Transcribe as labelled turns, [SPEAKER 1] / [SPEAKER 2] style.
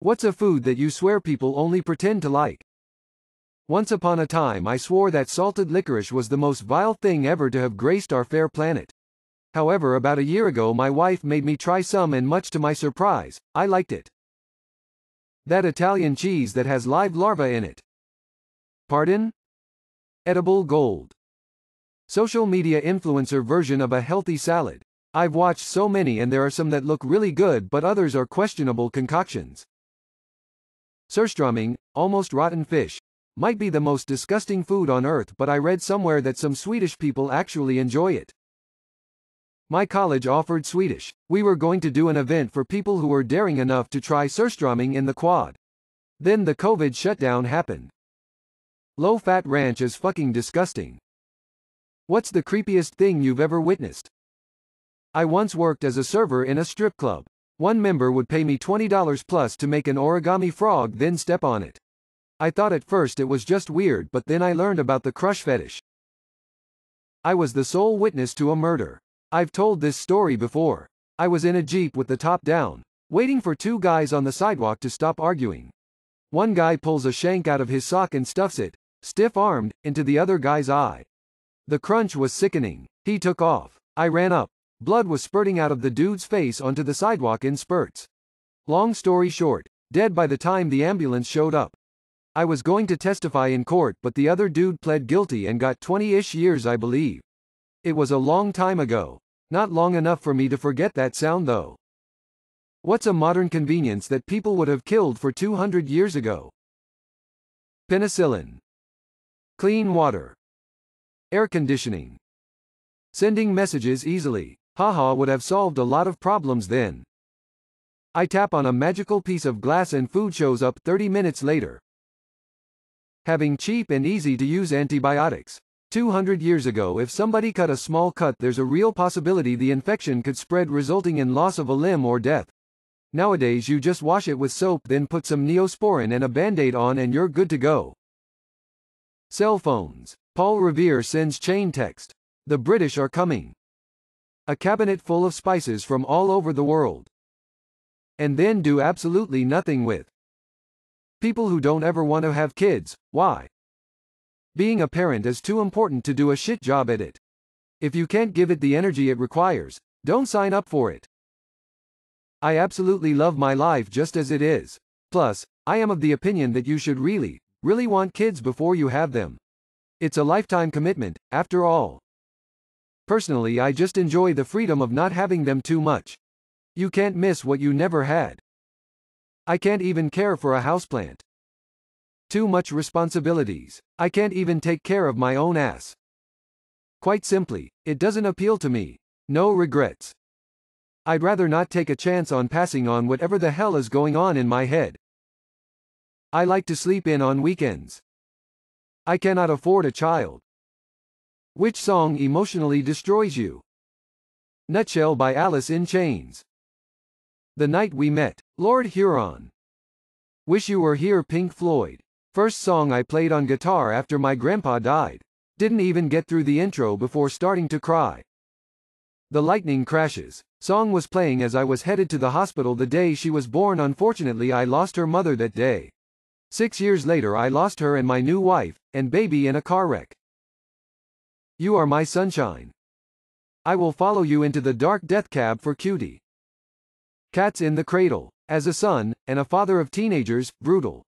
[SPEAKER 1] What's a food that you swear people only pretend to like? Once upon a time I swore that salted licorice was the most vile thing ever to have graced our fair planet. However, about a year ago my wife made me try some and much to my surprise, I liked it. That Italian cheese that has live larvae in it. Pardon? Edible gold. Social media influencer version of a healthy salad. I've watched so many and there are some that look really good but others are questionable concoctions. Surströmming, almost rotten fish. Might be the most disgusting food on earth, but I read somewhere that some Swedish people actually enjoy it. My college offered Swedish. We were going to do an event for people who were daring enough to try surströmming in the quad. Then the COVID shutdown happened. Low-fat ranch is fucking disgusting. What's the creepiest thing you've ever witnessed? I once worked as a server in a strip club. One member would pay me $20 plus to make an origami frog then step on it. I thought at first it was just weird, but then I learned about the crush fetish. I was the sole witness to a murder. I've told this story before. I was in a Jeep with the top down, waiting for two guys on the sidewalk to stop arguing. One guy pulls a shank out of his sock and stuffs it, stiff-armed, into the other guy's eye. The crunch was sickening. He took off. I ran up. Blood was spurting out of the dude's face onto the sidewalk in spurts. Long story short, dead by the time the ambulance showed up. I was going to testify in court, but the other dude pled guilty and got 20-ish years, I believe. It was a long time ago. Not long enough for me to forget that sound though. What's a modern convenience that people would have killed for 200 years ago? Penicillin. Clean water. Air conditioning. Sending messages easily. Haha, would have solved a lot of problems then. I tap on a magical piece of glass and food shows up 30 minutes later. Having cheap and easy to use antibiotics. 200 years ago, if somebody cut a small cut, there's a real possibility the infection could spread, resulting in loss of a limb or death. Nowadays you just wash it with soap, then put some Neosporin and a band-aid on and you're good to go. Cell phones. Paul Revere sends chain text. The British are coming. A cabinet full of spices from all over the world. And then do absolutely nothing with. People who don't ever want to have kids, why? Being a parent is too important to do a shit job at it. If you can't give it the energy it requires, don't sign up for it. I absolutely love my life just as it is. Plus, I am of the opinion that you should really want kids before you have them. It's a lifetime commitment, after all. Personally, I just enjoy the freedom of not having them too much. You can't miss what you never had. I can't even care for a houseplant. Too much responsibilities. I can't even take care of my own ass. Quite simply, it doesn't appeal to me. No regrets. I'd rather not take a chance on passing on whatever the hell is going on in my head. I like to sleep in on weekends. I cannot afford a child. Which song emotionally destroys you? Nutshell by Alice in Chains. The Night We Met, Lord Huron. Wish You Were Here, Pink Floyd. First song I played on guitar after my grandpa died. Didn't even get through the intro before starting to cry. The Lightning Crashes. Song was playing as I was headed to the hospital the day she was born. Unfortunately, I lost her mother that day. 6 years later I lost her and my new wife, and baby in a car wreck. You Are My Sunshine. I Will Follow You Into the Dark, Death Cab for Cutie. Cats in the Cradle. As a son, and a father of teenagers, brutal.